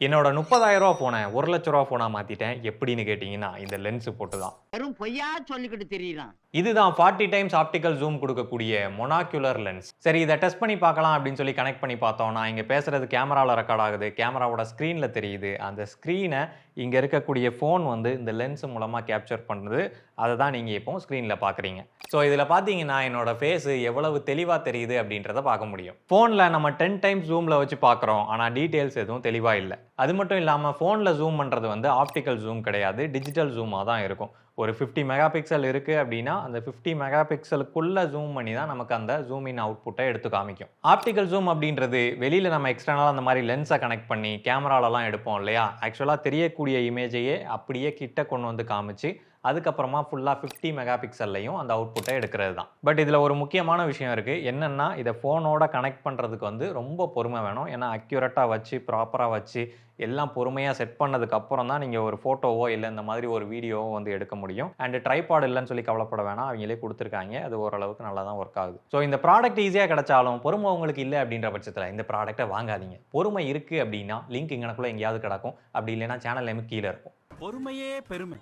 என்னோட ரூ. 30,000 ஃபோனை ரூ. 1,00,000 ஃபோனா மாத்திட்டேன். எப்படின்னு கேட்டீங்கன்னா, இந்த லென்ஸ் போட்டு தான். வெறும் பொய்யா சொல்லிக்கிட்டு திரியறான். இதுதான் 40 டைம்ஸ் ஆப்டிகல் ஜூம் குடுக்கக்கூடிய மோனாக்யூலர் லென்ஸ். சரி இத டெஸ்ட் பண்ணி பார்க்கலாம் அப்படின்னு சொல்லி கனெக்ட் பண்ணி பார்த்தோம். நான் இங்க பேசுறது கேமரால ரெக்கார்ட் ஆகுது. கேமராவோட ஸ்க்ரீன்ல தெரியுது. அந்த ஸ்க்ரீன இங்க இருக்கக்கூடிய ஃபோன் வந்து இந்த லென்ஸ் மூலமா கேப்சர் பண்ணுது. அத தான் நீங்க இப்போ ஸ்க்ரீன்ல பார்க்குறீங்க. ஸோ இதுல பார்த்தீங்கன்னா, என்னோட ஃபேஸ் எவ்வளவு தெளிவா தெரியுது அப்படின்றத பார்க்க முடியும். ஃபோன்ல நம்ம 10 டைம்ஸ் ஜூம்ல வச்சு பார்க்குறோம். ஆனா டீடைல்ஸ் எதுவும் தெளிவா இல்ல. அது மட்டும் இல்லாம ஃபோன்ல ஜூம் பண்றது வந்து ஆப்டிகல் ஜூம் கிடையாது. டிஜிட்டல் ஜூமா தான் இருக்கும். ஒரு 50 மெகா பிக்சல் இருக்கு அப்படின்னா, அந்த 50 மெகா பிக்சலுக்குள்ள ஜூம் பண்ணி தான் நமக்கு அந்த ஜூம் இன் அவுட்புட்ட எடுத்து காமிக்கும். ஆப்டிகல் ஜூம் அப்படின்றது வெளியில நம்ம எக்ஸ்டர்னலா அந்த மாரி லென்ஸ கனெக்ட் பண்ணி கேமராலலாம் எடுப்போம் இல்லையா? ஆக்சுவலா தெரியக்கூடிய இமேஜையே அப்படியே கிட்ட கொண்டு வந்து காமிச்சு, அதுக்கப்புறமா ஃபுல்லா 50 மெகா பிக்சல்லையும் அந்த அவுட்புட்ட எடுக்கிறது தான். பட் இதுல ஒரு முக்கியமான விஷயம் இருக்கு. என்னன்னா, இத ஃபோனோட கனெக்ட் பண்றதுக்கு வந்து ரொம்ப பொறுமை வேணும். ஏன்னா அக்யூரேட்டா வச்சு, ப்ராப்பரா வச்சு, எல்லாம் பொறுமையா செட் பண்ணதுக்கு அப்புறம் தான் நீங்க ஒரு ஃபோட்டோவோ, இல்ல இந்த மாதிரி ஒரு வீடியோவோ வந்து எடுக்க முடியும். அண்ட் ட்ரைபாட் இல்லன்னு சொல்லி கவலைப்பட வேணாம். அவங்களே குடுத்துருக்காங்க. அது ஓரளவுக்கு நல்லா தான் வொர்க் ஆகுது. ஸோ இந்த ப்ராடக்ட் ஈஸியா கிடைச்சாலும், பொறுமை உங்களுக்கு இல்ல அப்படின்ற பட்சத்தில இந்த ப்ராடக்ட்ட வாங்காதீங்க. பொறுமை இருக்கு அப்படின்னா, லிங்க் இங்கனக்குள்ள எங்கேயாவது கிடக்கும். அப்படி இல்லைன்னா சேனல் நேம் கீழ இருக்கும். பொறுமையே பெருமை.